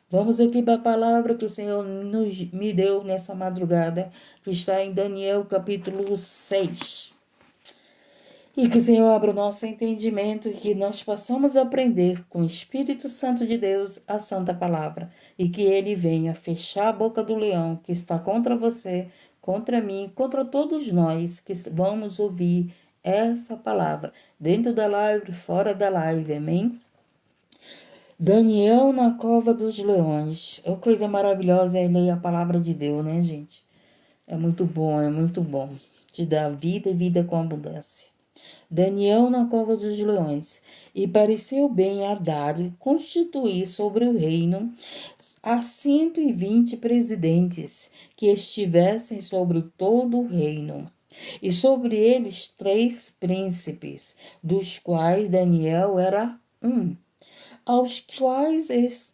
Vamos aqui para a palavra que o Senhor me deu nessa madrugada, que está em Daniel capítulo 6. E que o Senhor abra o nosso entendimento e que nós possamos aprender com o Espírito Santo de Deus a santa palavra. E que ele venha fechar a boca do leão que está contra você, contra mim, contra todos nós que vamos ouvir essa palavra, dentro da live, fora da live, amém? Daniel na cova dos leões. É uma coisa maravilhosa é ler a palavra de Deus, né, gente? É muito bom, é muito bom. Te dá vida e vida com abundância. Daniel na cova dos leões. E pareceu bem a Dário constituir sobre o reino a 120 presidentes que estivessem sobre todo o reino. E sobre eles 3 príncipes, dos quais Daniel era um, aos quais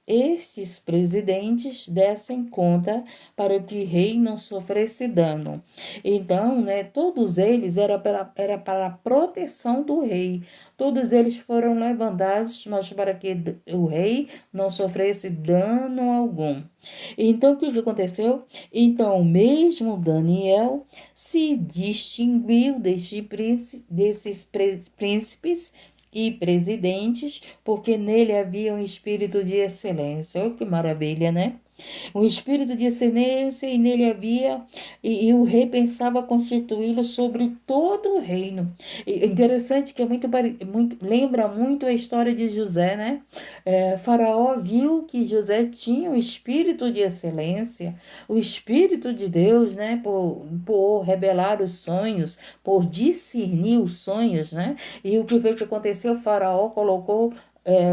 estes presidentes dessem conta para que o rei não sofresse dano. Então, todos eles era para a proteção do rei. Todos eles foram levantados, mas para que o rei não sofresse dano algum. Então, o que aconteceu? Então, mesmo Daniel se distinguiu desses príncipes e presidentes, porque nele havia um espírito de excelência. Olha que maravilha, né? Um espírito de excelência e nele havia, e o rei pensava constituí-lo sobre todo o reino. E interessante que é lembra muito a história de José, né? Faraó viu que José tinha um espírito de excelência, o espírito de Deus, né? Por revelar os sonhos, por discernir os sonhos, né? E o que foi que aconteceu? O Faraó colocou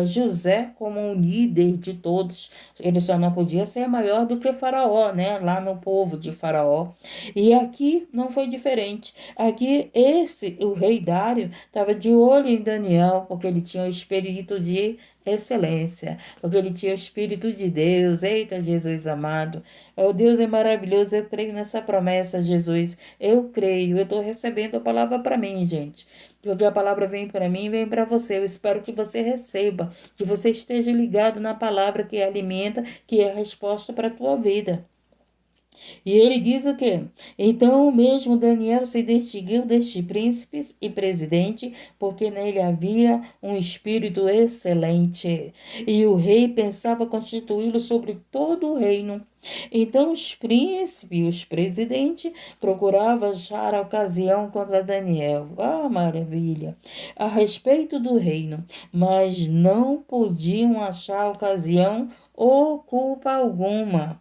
José como um líder de todos. Ele só não podia ser maior do que Faraó, né? Lá no povo de Faraó. E aqui não foi diferente. Aqui o rei Dário estava de olho em Daniel, porque ele tinha o espírito de excelência, porque ele tinha o espírito de Deus. Eita, Jesus amado. O Deus é maravilhoso. Eu creio nessa promessa, Jesus. Eu creio. Eu estou recebendo a palavra para mim, gente. Porque a palavra vem para mim e vem para você. Eu espero que você receba, que você esteja ligado na palavra que alimenta, que é a resposta para a tua vida. E ele diz o quê? Então mesmo Daniel se distinguiu destes príncipes e presidente, porque nele havia um espírito excelente. E o rei pensava constituí-lo sobre todo o reino. Então os príncipes e os presidentes procuravam achar a ocasião contra Daniel. Ah, maravilha! A respeito do reino, mas não podiam achar ocasião ou culpa alguma,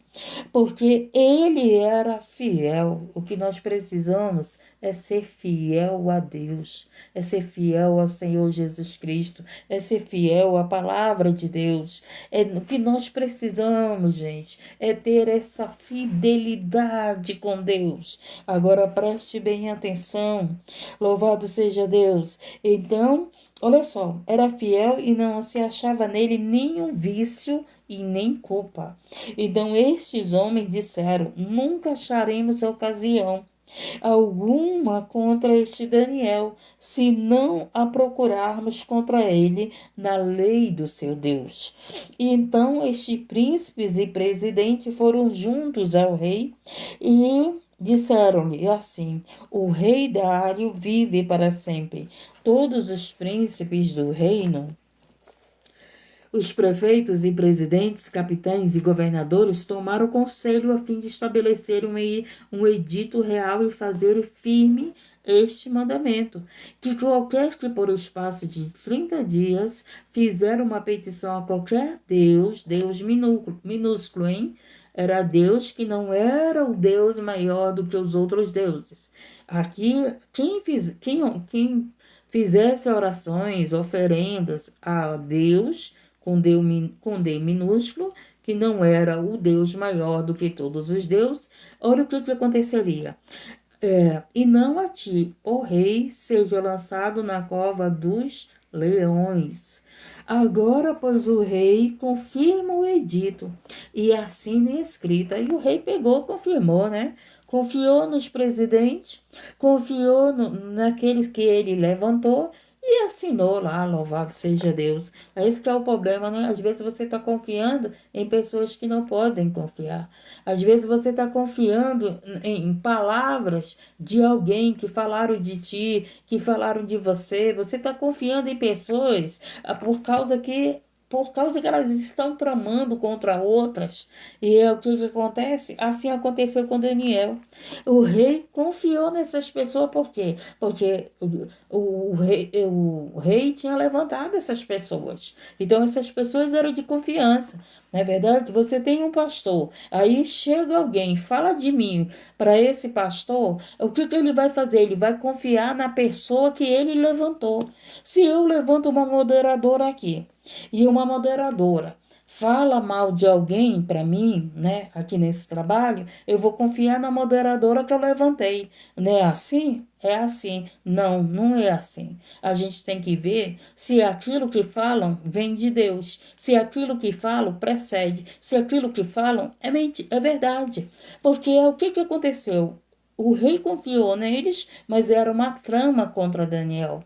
porque ele era fiel. O que nós precisamos é ser fiel a Deus, é ser fiel ao Senhor Jesus Cristo, é ser fiel à palavra de Deus. É o que nós precisamos, gente, é ter essa fidelidade com Deus. Agora preste bem atenção. Louvado seja Deus. Então, olha só, era fiel e não se achava nele nenhum vício e nem culpa. Então estes homens disseram: nunca acharemos ocasião alguma contra este Daniel, se não a procurarmos contra ele na lei do seu Deus. E então estes príncipes e presidentes foram juntos ao rei e disseram-lhe assim: o rei Dário vive para sempre. Todos os príncipes do reino, os prefeitos e presidentes, capitães e governadores tomaram conselho a fim de estabelecer um edito real e fazer firme este mandamento, que qualquer que por espaço de 30 dias fizer uma petição a qualquer Deus minúsculo, hein? Era Deus que não era o Deus maior do que os outros deuses. Aqui, quem fizesse orações, oferendas a Deus com D minúsculo, que não era o Deus maior do que todos os deuses, olha o que aconteceria. E não a ti, ó rei, seja lançado na cova dos leões. Agora, pois, o rei confirma o edito e assina em escrita. E o rei pegou, confirmou, né? Confiou nos presidentes, confiou naqueles que ele levantou E assinou lá, louvado seja Deus. É isso que é o problema, né? Às vezes você está confiando em pessoas que não podem confiar. Às vezes você está confiando em palavras de alguém que falaram de ti, que falaram de você. Você está confiando em pessoas por causa que elas estão tramando contra outras. E é o que acontece? Assim aconteceu com Daniel. O rei confiou nessas pessoas, por quê? Porque o rei tinha levantado essas pessoas. Então, essas pessoas eram de confiança. Não é verdade? Você tem um pastor, aí chega alguém, fala de mim para esse pastor, o que ele vai fazer? Ele vai confiar na pessoa que ele levantou. Se eu levanto uma moderadora aqui, e uma moderadora fala mal de alguém para mim, né, aqui nesse trabalho, eu vou confiar na moderadora que eu levantei. Não é assim? É assim. Não, não é assim. A gente tem que ver se aquilo que falam vem de Deus, se aquilo que falam precede, se aquilo que falam é verdade. Porque o que aconteceu? O rei confiou neles, mas era uma trama contra Daniel.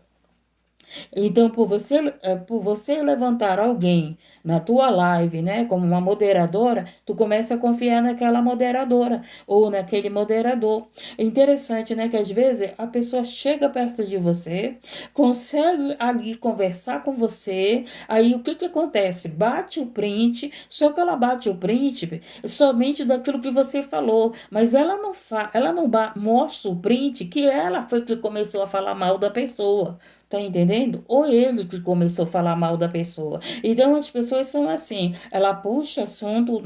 Então, por você levantar alguém na tua live, né, como uma moderadora, tu começa a confiar naquela moderadora ou naquele moderador. É interessante, né, que às vezes a pessoa chega perto de você, consegue ali conversar com você, aí o que acontece? Bate o print, só que ela bate o print somente daquilo que você falou, mas ela não mostra o print que ela foi que começou a falar mal da pessoa. Tá entendendo? Ou ele que começou a falar mal da pessoa. Então as pessoas são assim, ela puxa assunto,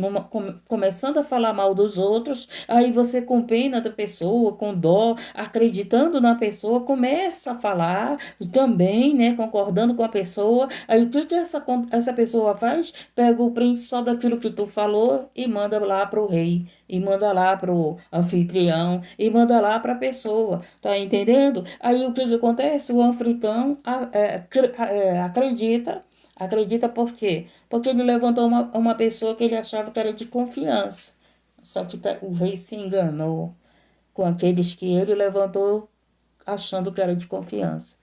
começando a falar mal dos outros, aí você com pena da pessoa, com dó, acreditando na pessoa, começa a falar também, né, concordando com a pessoa. Aí o que essa pessoa faz? Pega o print só daquilo que tu falou e manda lá pro rei, e manda lá pro anfitrião, e manda lá pra pessoa, tá entendendo? Aí o que acontece? O anfitrião acredita por quê? Porque ele levantou uma pessoa que ele achava que era de confiança. Só que o rei se enganou com aqueles que ele levantou achando que era de confiança.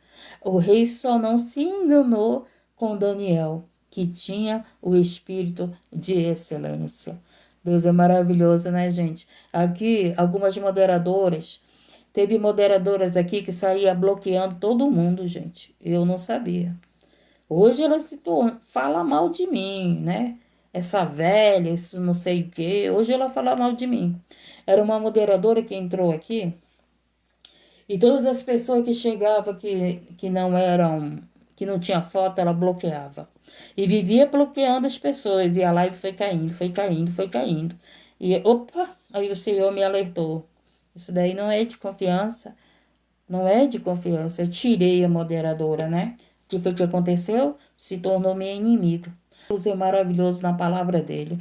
O rei só não se enganou com Daniel, que tinha o espírito de excelência. Deus é maravilhoso, né, gente? Aqui, algumas moderadoras. Teve moderadoras aqui que saía bloqueando todo mundo, gente. Eu não sabia. Hoje ela fala mal de mim, né? Essa velha, isso não sei o quê. Hoje ela fala mal de mim. Era uma moderadora que entrou aqui e todas as pessoas que chegavam que não eram, que não tinha foto, ela bloqueava. E vivia bloqueando as pessoas. E a live foi caindo, foi caindo, foi caindo. E opa, aí o Senhor me alertou. Isso daí não é de confiança. Não é de confiança. Eu tirei a moderadora, né? O que foi que aconteceu? Se tornou minha inimiga. Deus é maravilhoso na palavra dele.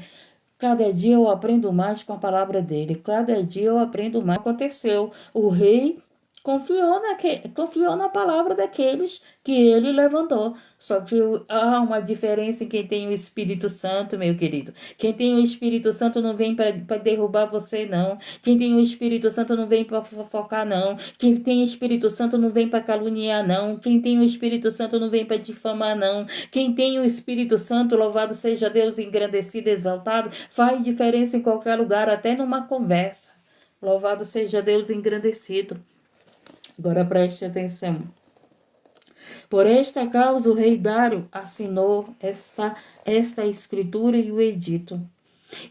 Cada dia eu aprendo mais com a palavra dele. Cada dia eu aprendo mais. Aconteceu. O rei confiou na palavra daqueles que ele levantou. Só que há uma diferença em quem tem o Espírito Santo, meu querido. Quem tem o Espírito Santo não vem para derrubar você, não. Quem tem o Espírito Santo não vem para fofocar, não. Quem tem o Espírito Santo não vem para caluniar, não. Quem tem o Espírito Santo não vem para difamar, não. Quem tem o Espírito Santo, louvado seja Deus, engrandecido, exaltado, faz diferença em qualquer lugar, até numa conversa. Louvado seja Deus engrandecido. Agora preste atenção. Por esta causa o rei Dário assinou esta escritura e o edito.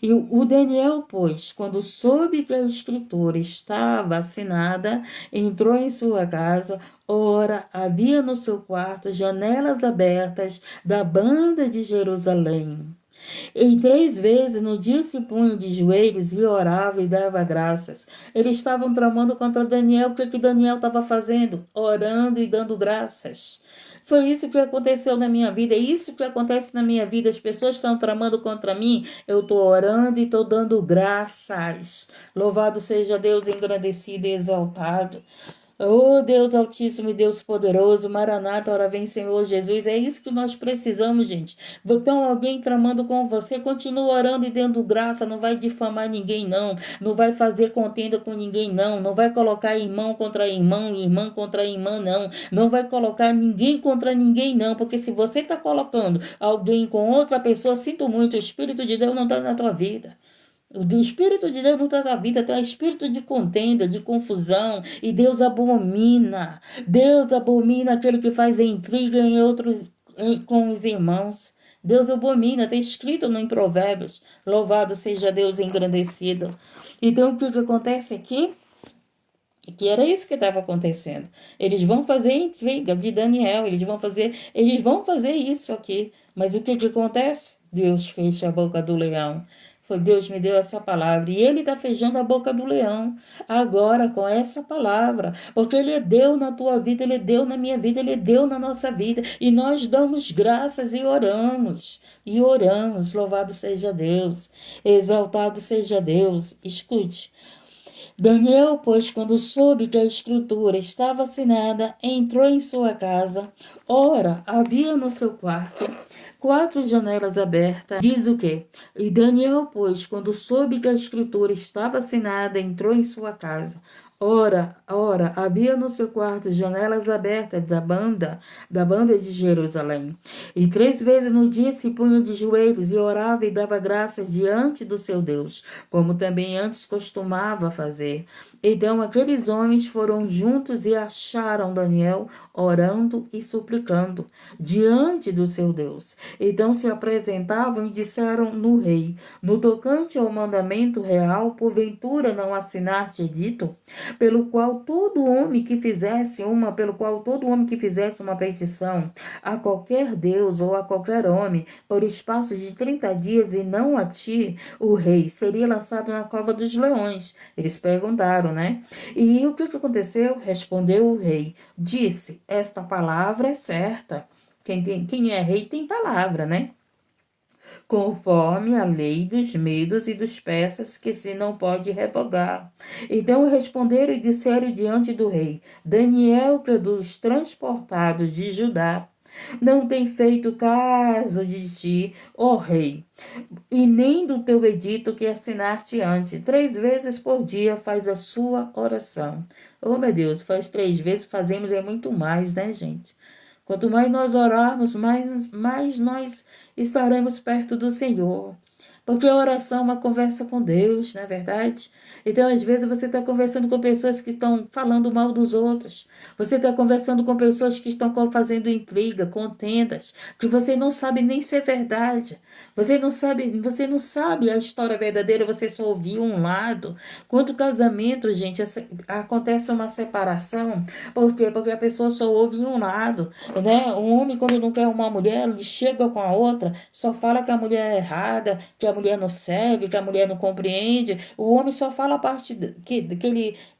E o Daniel, pois, quando soube que a escritura estava assinada, entrou em sua casa. Ora, havia no seu quarto janelas abertas da banda de Jerusalém. E 3 vezes no dia se punha de joelhos e orava e dava graças. Eles estavam tramando contra Daniel. O que Daniel estava fazendo? Orando e dando graças. Foi isso que aconteceu na minha vida. É isso que acontece na minha vida. As pessoas estão tramando contra mim. Eu estou orando e estou dando graças. Louvado seja Deus, engrandecido e exaltado. Oh, Deus Altíssimo e Deus Poderoso, Maranata, ora vem, Senhor Jesus. É isso que nós precisamos, gente. Então, alguém tramando com você, continua orando e dando graça. Não vai difamar ninguém, não. Não vai fazer contenda com ninguém, não. Não vai colocar irmão contra irmão, irmã contra irmã, não. Não vai colocar ninguém contra ninguém, não. Porque se você está colocando alguém com outra pessoa, sinto muito, o Espírito de Deus não está na tua vida. O Espírito de Deus não está na vida, tem espírito de contenda, de confusão, e Deus abomina. Deus abomina aquele que faz intriga com os irmãos. Deus abomina, está escrito em Provérbios. Louvado seja Deus engrandecido. Então, o que acontece aqui? Que era isso que estava acontecendo. Eles vão fazer intriga de Daniel, eles vão fazer isso aqui. Mas o que acontece? Deus fecha a boca do leão. Foi Deus me deu essa palavra. E ele está fechando a boca do leão agora com essa palavra. Porque ele deu na tua vida, ele deu na minha vida, ele deu na nossa vida. E nós damos graças e oramos. E oramos. Louvado seja Deus. Exaltado seja Deus. Escute. Daniel, pois, quando soube que a escritura estava assinada, entrou em sua casa. Ora, havia no seu quarto 4 janelas abertas. Diz o quê? E Daniel, pois, quando soube que a escritura estava assinada, entrou em sua casa. Ora, havia no seu quarto janelas abertas da banda de Jerusalém. E 3 vezes no dia se punha de joelhos e orava e dava graças diante do seu Deus, como também antes costumava fazer. Então aqueles homens foram juntos e acharam Daniel orando e suplicando diante do seu Deus. Então se apresentavam e disseram no rei: no tocante ao mandamento real, porventura não assinar-te edito, pelo qual todo homem que fizesse uma petição a qualquer Deus ou a qualquer homem por espaço de 30 dias e não a ti, o rei, seria lançado na cova dos leões. Eles perguntaram, né? E o que aconteceu? Respondeu o rei, disse: esta palavra é certa. Quem é rei tem palavra, né? Conforme a lei dos medos e dos persas, que se não pode revogar. Então responderam e disseram diante do rei: Daniel, que dos transportados de Judá, não tem feito caso de ti, ó rei, e nem do teu edito que assinaste antes. 3 vezes por dia faz a sua oração. Oh, meu Deus, faz 3 vezes, fazemos é muito mais, né, gente? Quanto mais nós orarmos, mais nós estaremos perto do Senhor. Porque a oração é uma conversa com Deus, não é verdade? Então, às vezes, você está conversando com pessoas que estão falando mal dos outros. Você está conversando com pessoas que estão fazendo intriga, contendas, que você não sabe nem se é verdade. Você não sabe a história verdadeira, você só ouviu um lado. Quanto casamento, gente, acontece uma separação. Por quê? Porque a pessoa só ouve um lado, né? Um homem, quando não quer uma mulher, ele chega com a outra, só fala que a mulher é errada, que a mulher não serve, que a mulher não compreende. O homem só fala a parte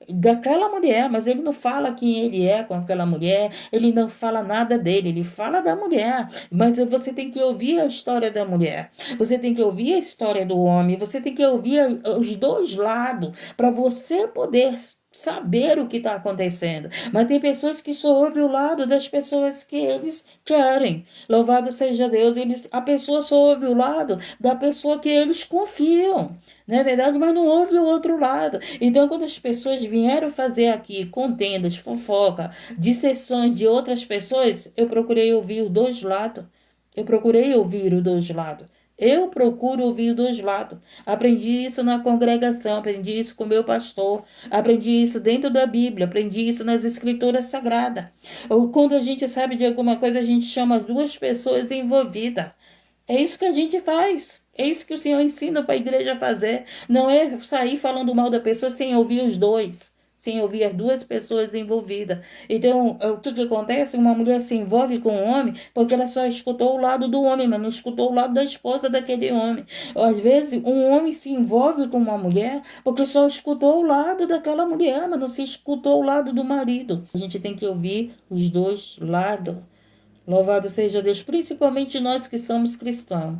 daquela mulher, mas ele não fala quem ele é com aquela mulher, ele não fala nada dele, ele fala da mulher. Mas você tem que ouvir a história da mulher, você tem que ouvir a história do homem, você tem que ouvir os dois lados para você poder saber o que está acontecendo. Mas tem pessoas que só ouvem o lado das pessoas que eles querem. Louvado seja Deus. A pessoa só ouve o lado da pessoa que eles confiam. Não é verdade? Mas não ouve o outro lado. Então, quando as pessoas vieram fazer aqui contendas, fofoca, dissessões de outras pessoas, eu procurei ouvir os dois lados. Eu procurei ouvir os dois lados. Eu procuro ouvir dos lados. Aprendi isso na congregação, aprendi isso com meu pastor, aprendi isso dentro da Bíblia, aprendi isso nas escrituras sagradas. Ou quando a gente sabe de alguma coisa, a gente chama 2 pessoas envolvidas. É isso que a gente faz. É isso que o Senhor ensina para a igreja fazer. Não é sair falando mal da pessoa sem ouvir os dois, sem ouvir as 2 pessoas envolvidas. Então, o que acontece? Uma mulher se envolve com um homem porque ela só escutou o lado do homem, mas não escutou o lado da esposa daquele homem. Às vezes, um homem se envolve com uma mulher porque só escutou o lado daquela mulher, mas não se escutou o lado do marido. A gente tem que ouvir os 2 lados. Louvado seja Deus, principalmente nós que somos cristãos.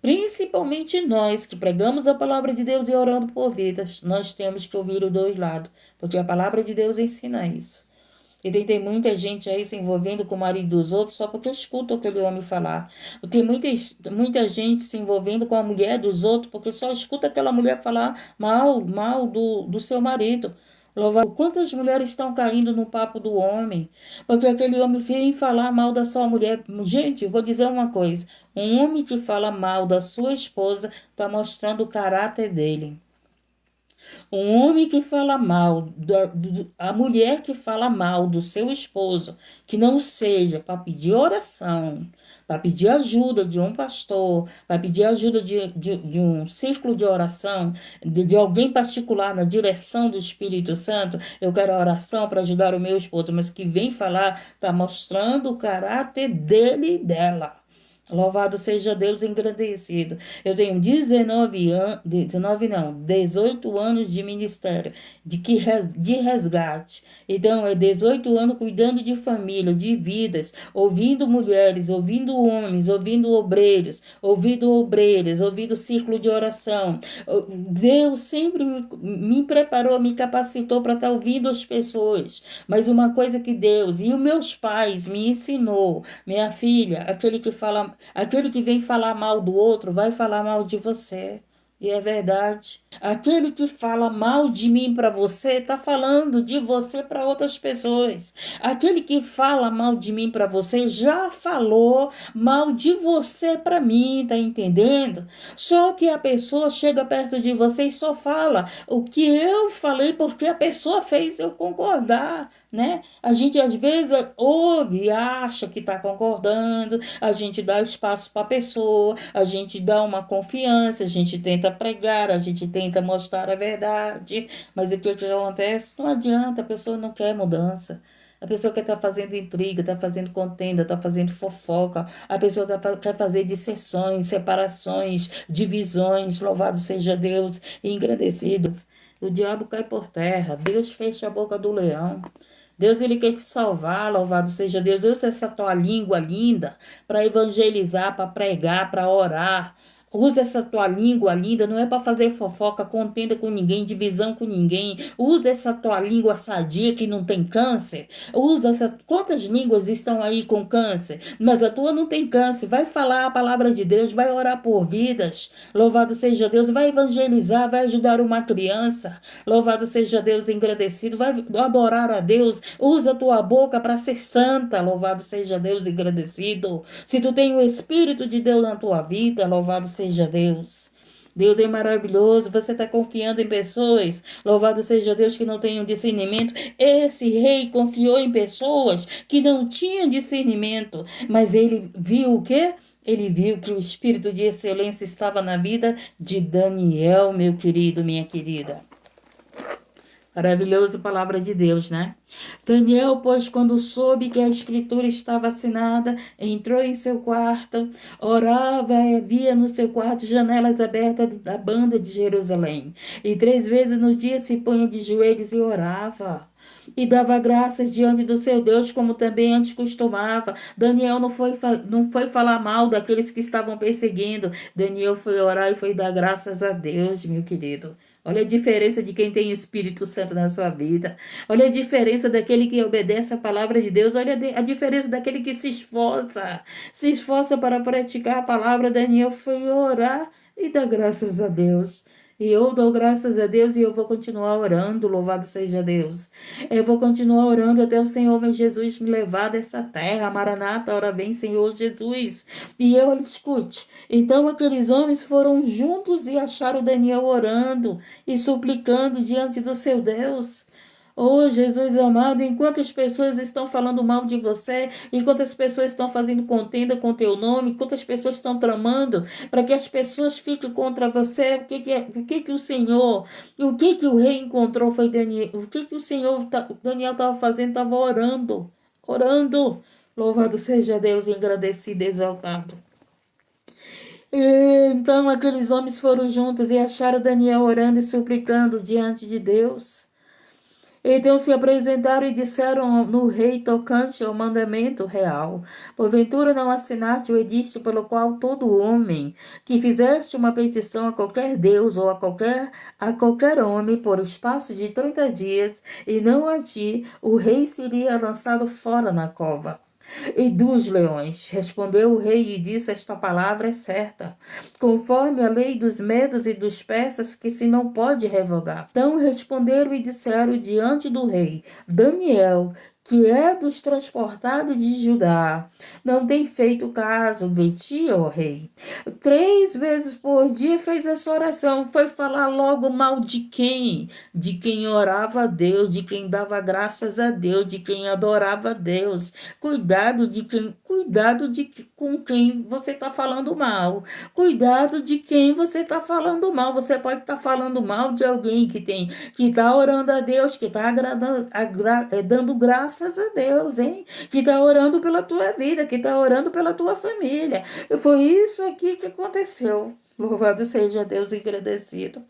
Principalmente nós que pregamos a palavra de Deus e orando por vidas, nós temos que ouvir os dois lados, porque a palavra de Deus ensina isso. E tem muita gente aí se envolvendo com o marido dos outros só porque escuta aquele homem falar. Tem muita gente se envolvendo com a mulher dos outros porque só escuta aquela mulher falar mal do seu marido. Louvado. Quantas mulheres estão caindo no papo do homem? Porque aquele homem vem falar mal da sua mulher. Gente, eu vou dizer uma coisa. Um homem que fala mal da sua esposa está mostrando o caráter dele. Um homem que fala mal, a mulher que fala mal do seu esposo, que não seja para pedir oração, para pedir ajuda de um pastor, para pedir ajuda de um círculo de oração, de alguém particular na direção do Espírito Santo, eu quero oração para ajudar o meu esposo, mas que vem falar, está mostrando o caráter dele e dela. Louvado seja Deus engrandecido. Eu tenho 18 anos de ministério, de resgate. Então, é 18 anos cuidando de família, de vidas, ouvindo mulheres, ouvindo homens, ouvindo obreiros, ouvindo círculo de oração. Deus sempre me preparou, me capacitou para estar ouvindo as pessoas. Mas uma coisa que Deus e os meus pais me ensinou, minha filha, aquele que vem falar mal do outro vai falar mal de você. E é verdade. Aquele que fala mal de mim para você está falando de você para outras pessoas. Aquele que fala mal de mim para você já falou mal de você para mim, tá entendendo? Só que a pessoa chega perto de você e só fala o que eu falei porque a pessoa fez eu concordar, né? A gente às vezes ouve e acha que está concordando, a gente dá espaço para a pessoa, a gente dá uma confiança, a gente tenta pregar, a gente tenta mostrar a verdade, mas o que acontece? Não adianta, a pessoa não quer mudança. A pessoa quer estar fazendo intriga, está fazendo contenda, está fazendo fofoca. A pessoa quer fazer dissensões, separações, divisões. Louvado seja Deus e engrandecidos. O diabo cai por terra. Deus fecha a boca do leão. Deus, ele quer te salvar, louvado seja Deus. Usa essa tua língua linda para evangelizar, para pregar, para orar. Usa essa tua língua linda, não é para fazer fofoca, contenda com ninguém, divisão com ninguém. Usa essa tua língua sadia que não tem câncer. Quantas línguas estão aí com câncer? Mas a tua não tem câncer. Vai falar a palavra de Deus, vai orar por vidas. Louvado seja Deus, vai evangelizar, vai ajudar uma criança. Louvado seja Deus engrandecido, vai adorar a Deus. Usa a tua boca para ser santa. Louvado seja Deus engrandecido. Se tu tem o Espírito de Deus na tua vida, louvado seja Deus. Deus é maravilhoso, você está confiando em pessoas, louvado seja Deus, que não tenham discernimento. Esse rei confiou em pessoas que não tinham discernimento, mas ele viu o quê? Ele viu que o espírito de excelência estava na vida de Daniel, meu querido, minha querida. Maravilhosa palavra de Deus, né? Daniel, pois, quando soube que a escritura estava assinada, entrou em seu quarto, orava e havia no seu quarto janelas abertas da banda de Jerusalém. E 3 vezes no dia se punha de joelhos e orava. E dava graças diante do seu Deus, como também antes costumava. Daniel não foi falar mal daqueles que estavam perseguindo. Daniel foi orar e foi dar graças a Deus, meu querido. Olha a diferença de quem tem o Espírito Santo na sua vida. Olha a diferença daquele que obedece a palavra de Deus. Olha a diferença daquele que se esforça. Se esforça para praticar a palavra. Daniel foi orar e dar graças a Deus. E eu dou graças a Deus e eu vou continuar orando, louvado seja Deus. Eu vou continuar orando até o Senhor meu Jesus me levar dessa terra. Maranata, ora vem, Senhor Jesus. E eu, escute. Então aqueles homens foram juntos e acharam Daniel orando e suplicando diante do seu Deus. Oh, Jesus amado, enquanto as pessoas estão falando mal de você, enquanto as pessoas estão fazendo contenda com teu nome, enquanto as pessoas estão tramando para que as pessoas fiquem contra você, o que o Senhor, o que o rei encontrou foi Daniel, o que o Senhor, Daniel estava fazendo, estava orando, louvado seja Deus, engrandecido, exaltado. Então aqueles homens foram juntos e acharam Daniel orando e suplicando diante de Deus. Então se apresentaram e disseram no rei tocante ao mandamento real: porventura não assinaste o edicto pelo qual todo homem que fizeste uma petição a qualquer Deus ou a qualquer homem por espaço de 30 dias, e não a ti, o rei seria lançado fora na cova? E dos leões, respondeu o rei e disse: esta palavra é certa, conforme a lei dos medos e dos persas, que se não pode revogar. Então responderam e disseram diante do rei: Daniel, que é dos transportados de Judá, não tem feito caso de ti, ó rei. 3 vezes por dia fez essa oração. Foi falar logo mal de quem? De quem orava a Deus, de quem dava graças a Deus, de quem adorava a Deus. Cuidado com quem você está falando mal. Cuidado de quem você está falando mal. Você pode estar falando mal de alguém que está orando a Deus, que está dando graças a Deus, hein? Que está orando pela tua vida, que está orando pela tua família. Foi isso aqui que aconteceu. Louvado seja Deus, agradecido,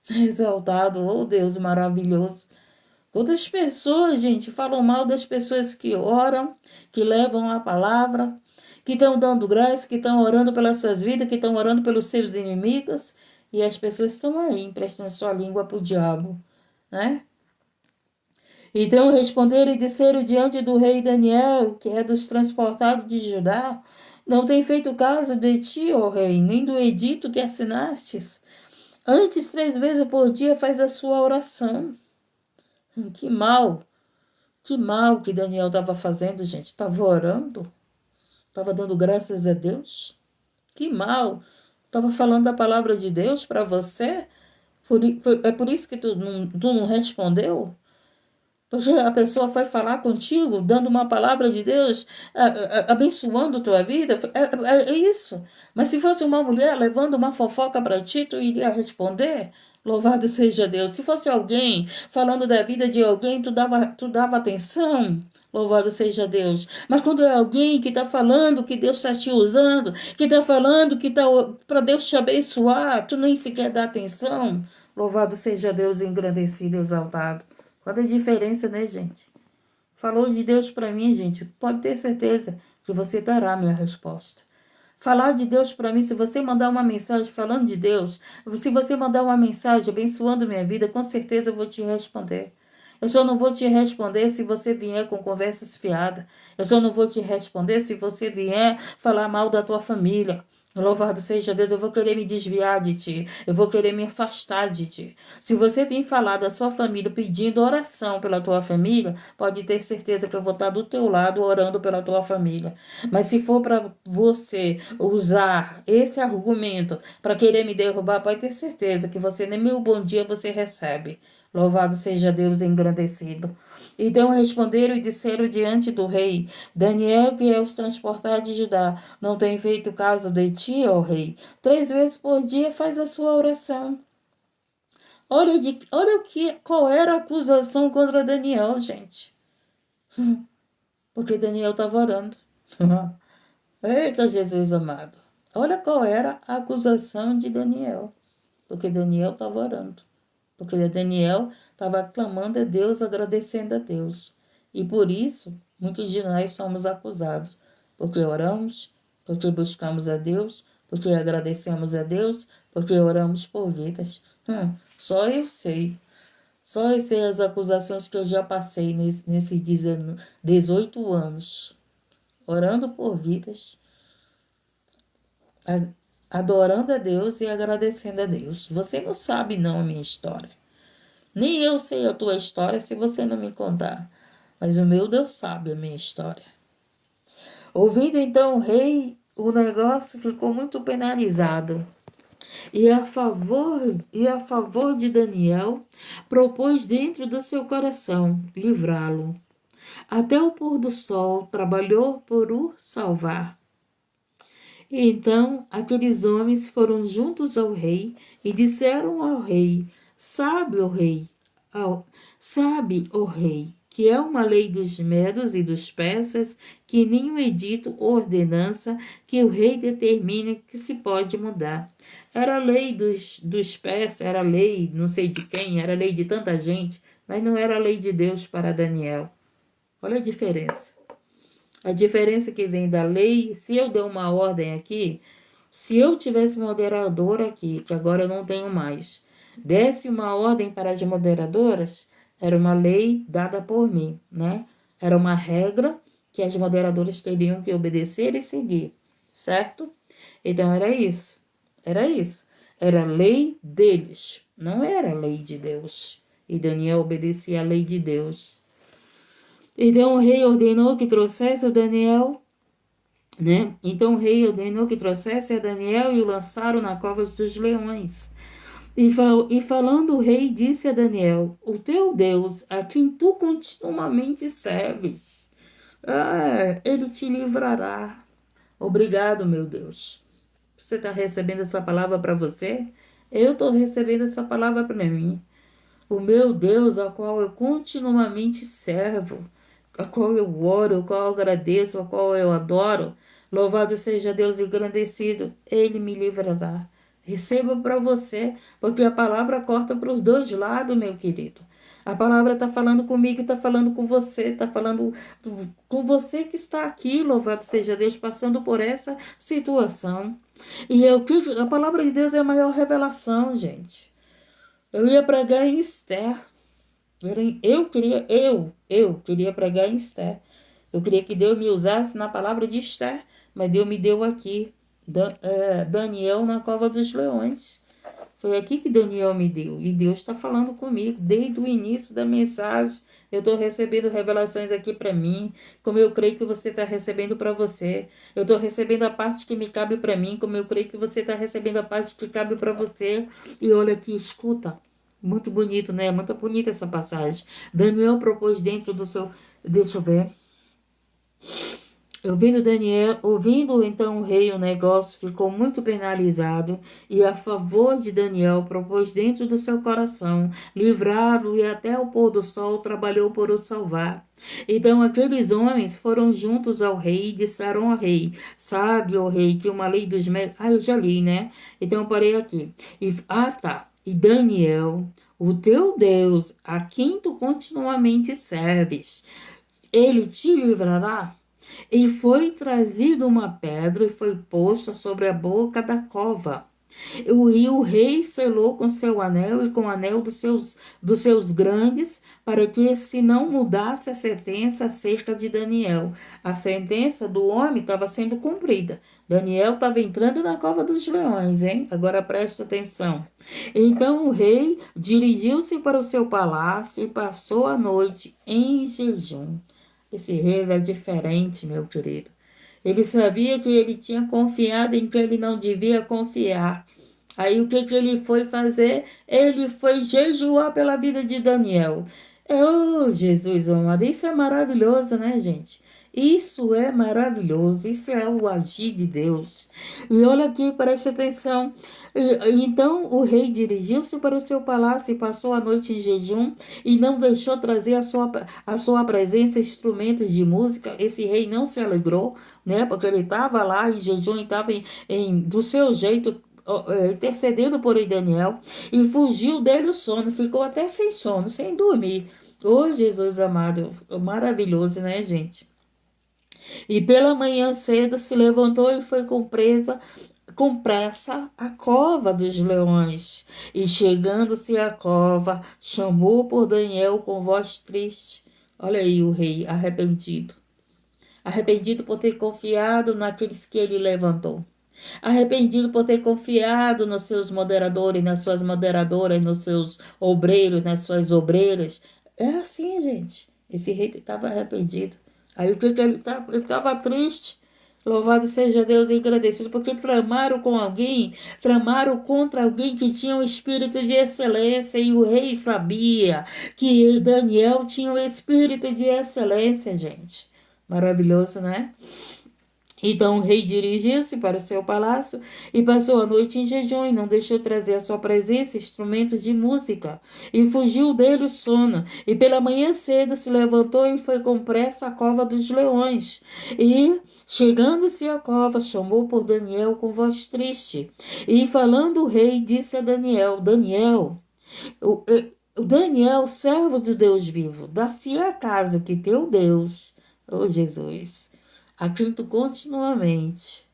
exaltado, oh Deus maravilhoso. Quantas pessoas, gente, falam mal das pessoas que oram, que levam a palavra, que estão dando graça, que estão orando pelas suas vidas, que estão orando pelos seus inimigos, e as pessoas estão aí emprestando sua língua para o diabo, né? Então responderam e disseram diante do rei Daniel, que é dos transportados de Judá: não tem feito caso de ti, ó rei, nem do edito que assinastes. Antes 3 vezes por dia faz a sua oração. Que mal que Daniel estava fazendo, gente. Estava orando, estava dando graças a Deus. Que mal. Estava falando da palavra de Deus para você. É por isso que tu não respondeu? Porque a pessoa foi falar contigo, dando uma palavra de Deus, abençoando tua vida. É isso. Mas se fosse uma mulher levando uma fofoca para ti, tu iria responder? Louvado seja Deus. Se fosse alguém falando da vida de alguém, tu dava atenção. Louvado seja Deus. Mas quando é alguém que está falando que Deus está te usando, que está falando que está para Deus te abençoar, tu nem sequer dá atenção. Louvado seja Deus, engrandecido, exaltado. Quanta diferença, né, gente? Falou de Deus para mim, gente, pode ter certeza que você terá a minha resposta. Falar de Deus para mim, se você mandar uma mensagem falando de Deus, se você mandar uma mensagem abençoando minha vida, com certeza eu vou te responder. Eu só não vou te responder se você vier com conversas fiadas. Eu só não vou te responder se você vier falar mal da tua família. Louvado seja Deus, eu vou querer me desviar de ti, eu vou querer me afastar de ti. Se você vir falar da sua família, pedindo oração pela tua família, pode ter certeza que eu vou estar do teu lado orando pela tua família. Mas se for para você usar esse argumento para querer me derrubar, pode ter certeza que você nem meu bom dia você recebe. Louvado seja Deus engrandecido. Então responderam e disseram diante do rei: Daniel, que é os transportados de Judá, não tem feito caso de ti, ó rei. 3 vezes por dia faz a sua oração. Olha qual era a acusação contra Daniel, gente. Porque Daniel estava orando. Eita, Jesus amado. Olha qual era a acusação de Daniel. Porque Daniel estava orando. Porque Daniel estava clamando a Deus, agradecendo a Deus. E por isso, muitos de nós somos acusados. Porque oramos, porque buscamos a Deus, porque agradecemos a Deus, porque oramos por vidas. Só eu sei. Só eu sei as acusações que eu já passei nesses 18 anos. Orando por vidas, adorando a Deus e agradecendo a Deus. Você não sabe não a minha história. Nem eu sei a tua história se você não me contar. Mas o meu Deus sabe a minha história. Ouvindo então o rei, o negócio ficou muito penalizado. E a favor de Daniel, propôs dentro do seu coração livrá-lo. Até o pôr do sol trabalhou por o salvar. Então aqueles homens foram juntos ao rei e disseram ao rei: Sabe, ó rei, que é uma lei dos medos e dos persas, que nenhum edito ou ordenança que o rei determine que se pode mudar. Era a lei dos persas, era a lei não sei de quem, era a lei de tanta gente, mas não era a lei de Deus para Daniel. Olha a diferença. A diferença que vem da lei, se eu der uma ordem aqui, se eu tivesse moderador aqui, que agora eu não tenho mais, desse uma ordem para as moderadoras, era uma lei dada por mim, né? Era uma regra que as moderadoras teriam que obedecer e seguir, certo? Então era isso. Era isso. Era a lei deles, não era a lei de Deus. E Daniel obedecia à lei de Deus. Então o rei ordenou que trouxesse o Daniel, né? Então o rei ordenou que trouxesse a Daniel e o lançaram na cova dos leões. E falando o rei disse a Daniel: o teu Deus, a quem tu continuamente serves, ele te livrará. Obrigado, meu Deus. Você está recebendo essa palavra para você? Eu estou recebendo essa palavra para mim. O meu Deus, ao qual eu continuamente servo, a qual eu oro, ao qual eu agradeço, ao qual eu adoro, louvado seja Deus engrandecido, Ele me livrará. Receba para você, porque a palavra corta para os dois lados, meu querido. A palavra está falando comigo, está falando com você, está falando com você que está aqui, louvado seja Deus, passando por essa situação. E a palavra de Deus é a maior revelação, gente. Eu ia pregar em Esther. Eu queria pregar em Esther. Eu queria que Deus me usasse na palavra de Esther, mas Deus me deu aqui Daniel na cova dos leões. Foi aqui que Daniel me deu. E Deus está falando comigo desde o início da mensagem. Eu estou recebendo revelações aqui para mim, como eu creio que você está recebendo para você. Eu estou recebendo a parte que me cabe para mim, como eu creio que você está recebendo a parte que cabe para você. E olha aqui, escuta. Muito bonito, né? Muito bonita essa passagem. Daniel propôs dentro do seu... Deixa eu ver. Ouvindo então o rei o negócio, ficou muito penalizado e a favor de Daniel propôs dentro do seu coração livrá-lo e até o pôr do sol trabalhou por o salvar. Então aqueles homens foram juntos ao rei e disseram ao rei: sabe, ó rei, que uma lei dos médicos... eu já li, né? Então eu parei aqui. E Daniel, o teu Deus, a quem tu continuamente serves, ele te livrará? E foi trazido uma pedra e foi posta sobre a boca da cova. E o rei selou com seu anel e com o anel dos seus grandes, para que se não mudasse a sentença acerca de Daniel. A sentença do homem estava sendo cumprida. Daniel estava entrando na cova dos leões, hein? Agora preste atenção. Então o rei dirigiu-se para o seu palácio e passou a noite em jejum. Esse rei era diferente, meu querido. Ele sabia que ele tinha confiado em que ele não devia confiar. Aí o que ele foi fazer? Ele foi jejuar pela vida de Daniel. Oh, Jesus amado, isso é maravilhoso, né, gente? Isso é maravilhoso, isso é o agir de Deus. E olha aqui, preste atenção. Então o rei dirigiu-se para o seu palácio e passou a noite em jejum e não deixou trazer a sua presença instrumentos de música. Esse rei não se alegrou, né? Porque ele estava lá em jejum, estava do seu jeito, intercedendo por Daniel, e fugiu dele o sono, ficou até sem sono, sem dormir. Oh, Jesus amado, maravilhoso, né, gente? E pela manhã cedo se levantou e foi com pressa à cova dos leões. E chegando-se à cova, chamou por Daniel com voz triste. Olha aí o rei arrependido. Arrependido por ter confiado naqueles que ele levantou. Arrependido por ter confiado nos seus moderadores, nas suas moderadoras, nos seus obreiros, nas suas obreiras. É assim, gente. Esse rei estava arrependido. Aí o que ele estava? Ele estava triste. Louvado seja Deus e agradecido, porque tramaram contra alguém que tinha um espírito de excelência, e o rei sabia que Daniel tinha um espírito de excelência, gente. Maravilhoso, né? Então o rei dirigiu-se para o seu palácio e passou a noite em jejum e não deixou trazer à sua presença instrumentos de música. E fugiu dele o sono. E pela manhã cedo se levantou e foi com pressa à cova dos leões. E, chegando-se à cova, chamou por Daniel com voz triste. E falando o rei, disse a Daniel: Daniel, O Daniel, servo do Deus vivo, dar-se acaso que teu Deus, Jesus, a quem tu continuamente,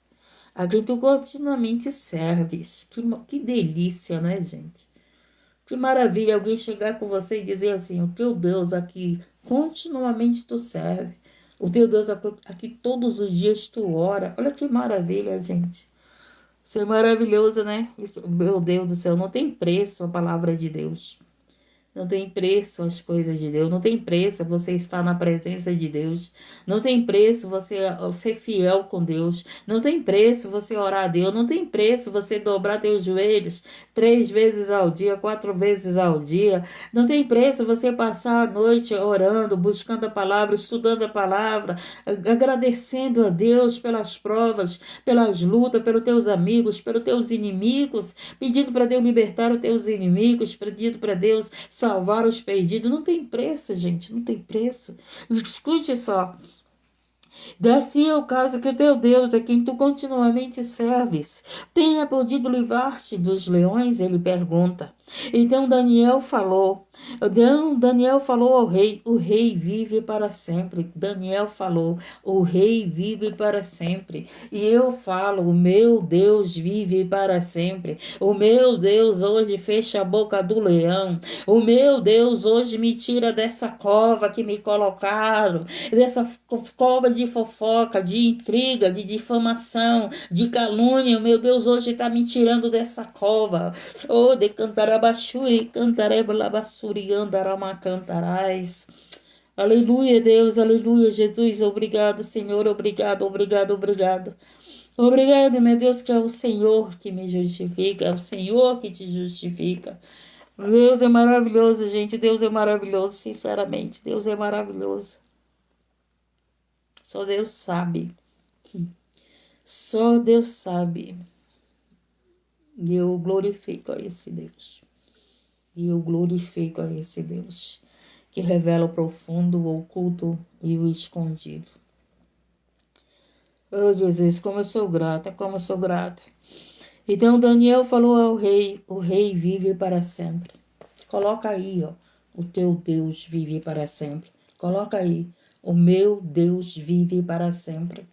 a quem tu continuamente serves. Que delícia, né, gente? Que maravilha alguém chegar com você e dizer assim: o teu Deus aqui continuamente tu serve. O teu Deus aqui todos os dias tu ora. Olha que maravilha, gente. Isso é maravilhoso, né? Isso, meu Deus do céu, não tem preço a palavra de Deus. Não tem preço as coisas de Deus. Não tem preço você estar na presença de Deus. Não tem preço você ser fiel com Deus. Não tem preço você orar a Deus. Não tem preço você dobrar teus joelhos 3 vezes ao dia, 4 vezes ao dia. Não tem preço você passar a noite orando, buscando a palavra, estudando a palavra, agradecendo a Deus pelas provas, pelas lutas, pelos teus amigos, pelos teus inimigos, pedindo para Deus libertar os teus inimigos, pedindo para Deus salvar os perdidos. Não tem preço, gente, não tem preço. Escute só. Dá-se o caso que o teu Deus, a quem tu continuamente serves, tenha podido livrar-te dos leões, ele pergunta. Então Daniel falou ao rei, o rei vive para sempre. Daniel falou, o rei vive para sempre. E eu falo, o meu Deus vive para sempre. O meu Deus hoje fecha a boca do leão. O meu Deus hoje me tira dessa cova que me colocaram, dessa cova de fofoca, de intriga, de difamação, de calúnia. O meu Deus hoje está me tirando dessa cova. Oh, de cantarabachuri, cantarebalabassuri, andarama cantarais. Aleluia, Deus, aleluia, Jesus, obrigado, Senhor, obrigado, obrigado, obrigado. Obrigado, meu Deus, que é o Senhor que me justifica, é o Senhor que te justifica. Deus é maravilhoso, gente, Deus é maravilhoso, sinceramente, Deus é maravilhoso. Só Deus sabe. Só Deus sabe. E eu glorifico a esse Deus. E eu glorifico a esse Deus que revela o profundo, o oculto e o escondido. Oh, Jesus, como eu sou grata, como eu sou grata. Então Daniel falou ao rei, o rei vive para sempre. Coloca aí, ó, o teu Deus vive para sempre. Coloca aí, o meu Deus vive para sempre.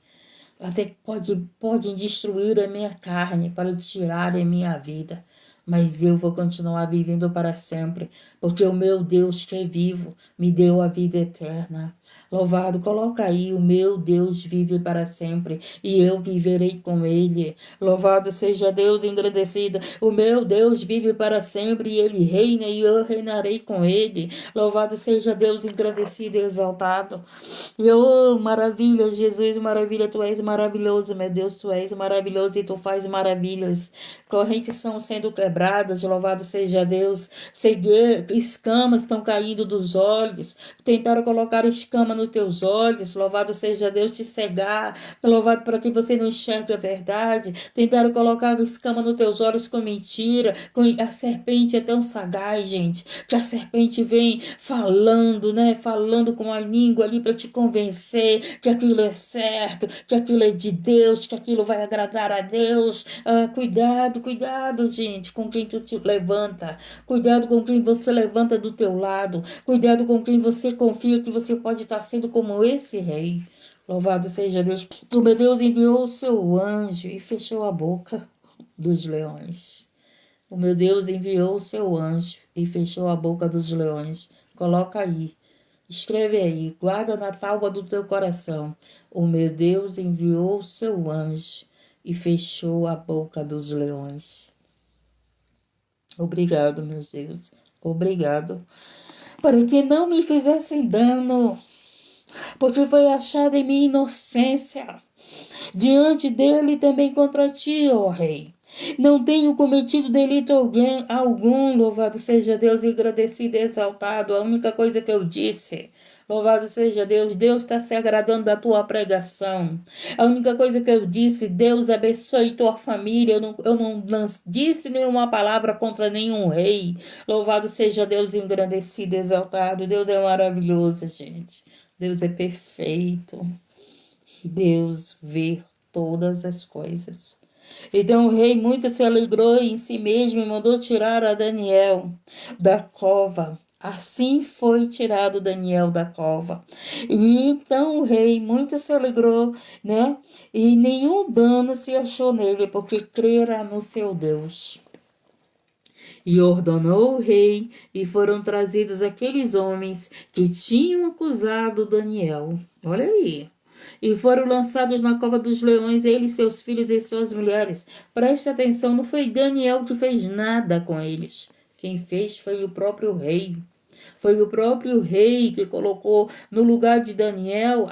Até pode destruir a minha carne para tirar a minha vida, mas eu vou continuar vivendo para sempre, porque o meu Deus que é vivo me deu a vida eterna. Louvado, coloca aí, o meu Deus vive para sempre e eu viverei com ele. Louvado seja Deus engrandecido, o meu Deus vive para sempre e ele reina e eu reinarei com ele. Louvado seja Deus engrandecido e exaltado. E oh, maravilha, Jesus, maravilha, tu és maravilhoso, meu Deus, tu és maravilhoso e tu faz maravilhas. Correntes estão sendo quebradas, louvado seja Deus. Escamas estão caindo dos olhos, tentaram colocar escama nos teus olhos, louvado seja Deus, te cegar, louvado para que você não enxergue a verdade. Tentaram colocar escama nos teus olhos com mentira, a serpente é tão sagaz, gente, que a serpente vem falando, né, falando com a língua ali para te convencer que aquilo é certo, que aquilo é de Deus, que aquilo vai agradar a Deus. Cuidado, cuidado, gente, com quem tu te levanta. Cuidado com quem você levanta do teu lado. Cuidado com quem você confia que você pode estar sendo como esse rei. Louvado seja Deus. O meu Deus enviou o seu anjo e fechou a boca dos leões. O meu Deus enviou o seu anjo e fechou a boca dos leões. Coloca aí. Escreve aí, guarda na tábua do teu coração. O meu Deus enviou o seu anjo e fechou a boca dos leões. Obrigado, meu Deus. Obrigado. Para que não me fizessem dano, porque foi achada em minha inocência. Diante dele também contra ti, ó rei. Não tenho cometido delito algum, louvado seja Deus, agradecido e exaltado. A única coisa que eu disse, louvado seja Deus, Deus está se agradando da tua pregação. A única coisa que eu disse, Deus abençoe tua família. Eu não disse nenhuma palavra contra nenhum rei. Louvado seja Deus, engrandecido e exaltado. Deus é maravilhoso, gente. Deus é perfeito. Deus vê todas as coisas. Então o rei muito se alegrou em si mesmo e mandou tirar a Daniel da cova. Assim foi tirado Daniel da cova. E então o rei muito se alegrou, né? E nenhum dano se achou nele, porque crera no seu Deus. E ordenou o rei, e foram trazidos aqueles homens que tinham acusado Daniel. Olha aí. E foram lançados na cova dos leões, ele, seus filhos e suas mulheres. Preste atenção, não foi Daniel que fez nada com eles. Quem fez foi o próprio rei. Foi o próprio rei que colocou no lugar de Daniel,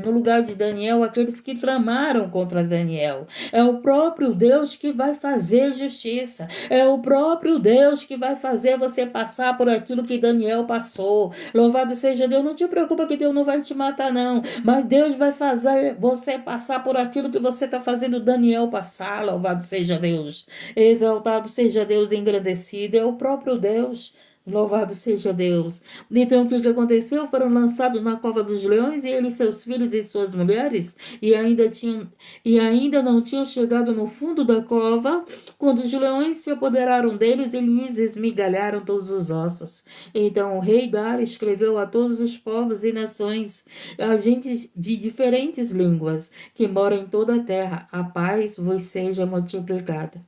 no lugar de Daniel, aqueles que tramaram contra Daniel. É o próprio Deus que vai fazer justiça. É o próprio Deus que vai fazer você passar por aquilo que Daniel passou. Louvado seja Deus. Não te preocupa que Deus não vai te matar, não. Mas Deus vai fazer você passar por aquilo que você está fazendo Daniel passar. Louvado seja Deus. Exaltado seja Deus, engrandecido. É o próprio Deus. Louvado seja Deus. Então o que aconteceu? Foram lançados na cova dos leões, e ele, seus filhos e suas mulheres, e ainda não tinham chegado no fundo da cova, quando os leões se apoderaram deles e lhes esmigalharam todos os ossos. Então o rei Dário escreveu a todos os povos e nações, a gente de diferentes línguas, que moram em toda a terra: a paz vos seja multiplicada.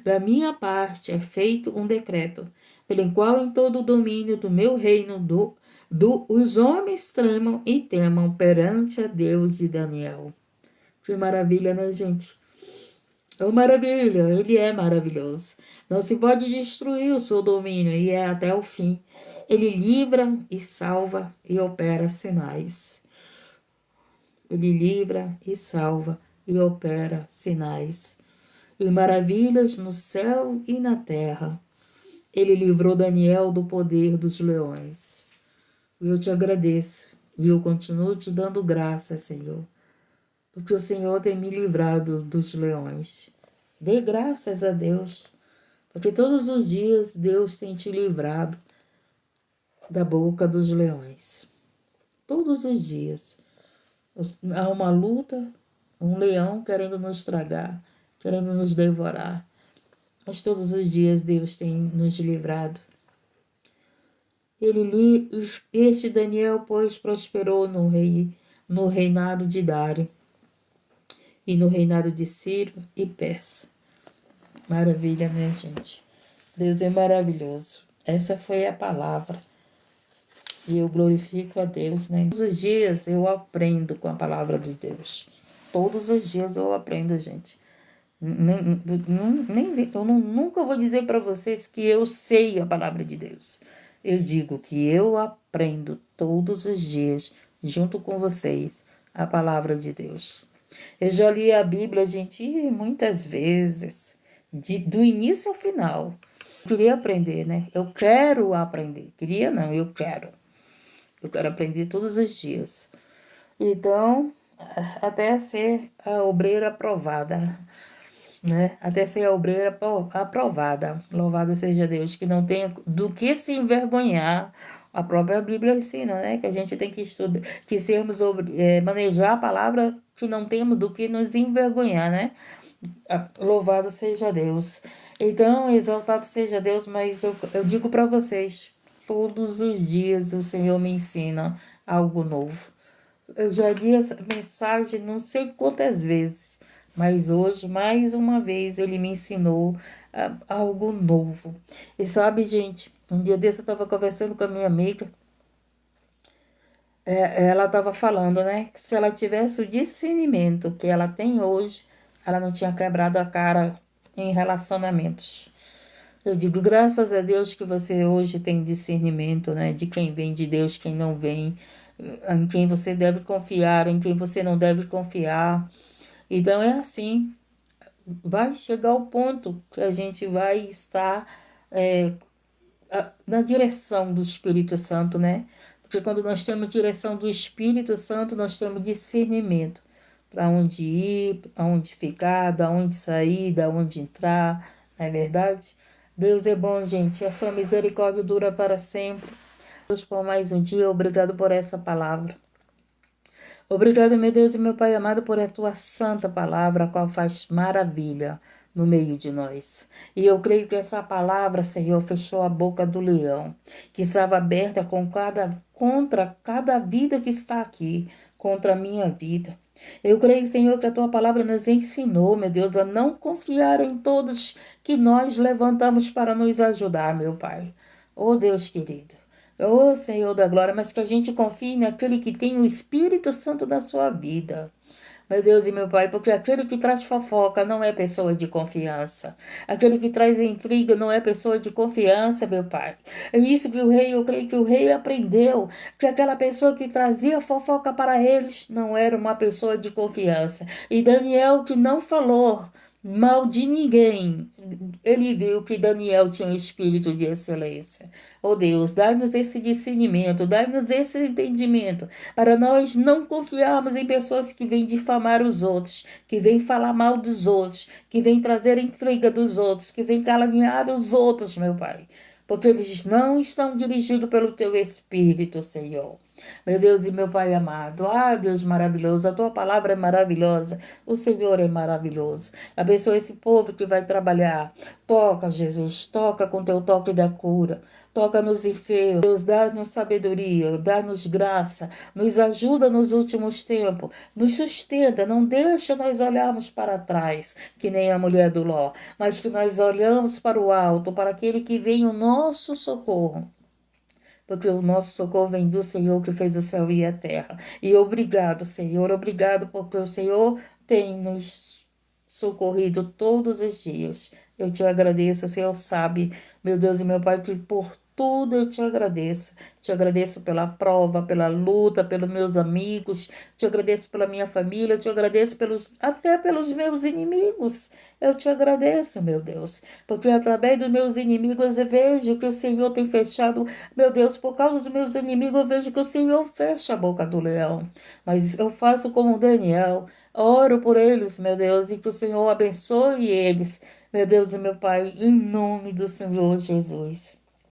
Da minha parte é feito um decreto, pelo qual em todo o domínio do meu reino os homens tremam e temam perante a Deus de Daniel. Que maravilha, né, gente? É uma maravilha, ele é maravilhoso. Não se pode destruir o seu domínio, e é até o fim. Ele livra e salva e opera sinais. Ele livra e salva e opera sinais. E maravilhas no céu e na terra. Ele livrou Daniel do poder dos leões. E eu te agradeço. E eu continuo te dando graças, Senhor. Porque o Senhor tem me livrado dos leões. Dê graças a Deus. Porque todos os dias Deus tem te livrado da boca dos leões. Todos os dias. Há uma luta, um leão querendo nos tragar, querendo nos devorar. Mas todos os dias Deus tem nos livrado. Este Daniel, pois, prosperou no reinado de Dário e no reinado de Ciro e Persa. Maravilha, minha gente. Deus é maravilhoso. Essa foi a palavra. E eu glorifico a Deus, né? Todos os dias eu aprendo com a palavra de Deus. Todos os dias eu aprendo, gente. Eu nunca vou dizer para vocês que eu sei a palavra de Deus. Eu digo que eu aprendo todos os dias, junto com vocês, a palavra de Deus. Eu já li a Bíblia, gente, muitas vezes, do início ao final. Eu queria aprender, né? Eu quero aprender. Queria não, eu quero. Eu quero aprender todos os dias. Então, até ser a obreira aprovada, né? Até ser a obreira aprovada. Louvado seja Deus, que não tenha do que se envergonhar. A própria Bíblia ensina, né? Que a gente tem que estudar, que manejar a palavra, que não temos do que nos envergonhar, né? Louvado seja Deus. Então, exaltado seja Deus, mas eu digo para vocês, todos os dias o Senhor me ensina algo novo. Eu já li essa mensagem não sei quantas vezes, mas hoje, mais uma vez, ele me ensinou algo novo. E sabe, gente, um dia desse eu estava conversando com a minha amiga, ela estava falando, né, que se ela tivesse o discernimento que ela tem hoje, ela não tinha quebrado a cara em relacionamentos. Eu digo, graças a Deus que você hoje tem discernimento, né, de quem vem de Deus, quem não vem, em quem você deve confiar, em quem você não deve confiar. Então é assim, vai chegar o ponto que a gente vai estar na direção do Espírito Santo, né? Porque quando nós temos direção do Espírito Santo, nós temos discernimento para onde ir, aonde ficar, da onde sair, da onde entrar, não é verdade? Deus é bom, gente, a sua misericórdia dura para sempre. Deus, por mais um dia, obrigado por essa palavra. Obrigado, meu Deus e meu Pai amado, por a tua santa palavra, a qual faz maravilha no meio de nós. E eu creio que essa palavra, Senhor, fechou a boca do leão, que estava aberta contra cada vida que está aqui, contra a minha vida. Eu creio, Senhor, que a tua palavra nos ensinou, meu Deus, a não confiar em todos que nós levantamos para nos ajudar, meu Pai. Oh, Deus querido. Oh, Senhor da glória, mas que a gente confie naquele que tem o Espírito Santo da sua vida. Meu Deus e meu Pai, porque aquele que traz fofoca não é pessoa de confiança. Aquele que traz intriga não é pessoa de confiança, meu Pai. É isso que eu creio que o rei aprendeu, que aquela pessoa que trazia fofoca para eles não era uma pessoa de confiança. E Daniel que não falou mal de ninguém, ele viu que Daniel tinha um espírito de excelência. Oh Deus, dai-nos esse discernimento, dai-nos esse entendimento, para nós não confiarmos em pessoas que vêm difamar os outros, que vêm falar mal dos outros, que vêm trazer intriga dos outros, que vêm caluniar os outros, meu Pai. Porque eles não estão dirigidos pelo teu Espírito, Senhor. Meu Deus e meu Pai amado, Deus maravilhoso, a tua palavra é maravilhosa, o Senhor é maravilhoso. Abençoa esse povo que vai trabalhar. Toca, Jesus, toca com teu toque da cura. Toca nos enfermos. Deus, dá-nos sabedoria, dá-nos graça, nos ajuda nos últimos tempos, nos sustenta, não deixa nós olharmos para trás, que nem a mulher do Ló, mas que nós olhamos para o alto, para aquele que vem o nosso socorro. Porque o nosso socorro vem do Senhor que fez o céu e a terra. E obrigado, Senhor, obrigado porque o Senhor tem nos socorrido todos os dias. Eu te agradeço, o Senhor sabe, meu Deus e meu Pai, que por tudo eu te agradeço. Te agradeço pela prova, pela luta, pelos meus amigos. Te agradeço pela minha família. Te agradeço até pelos meus inimigos. Eu te agradeço, meu Deus. Porque através dos meus inimigos eu vejo que o Senhor tem fechado. Meu Deus, por causa dos meus inimigos eu vejo que o Senhor fecha a boca do leão. Mas eu faço como Daniel. Oro por eles, meu Deus, e que o Senhor abençoe eles, meu Deus e meu Pai, em nome do Senhor Jesus.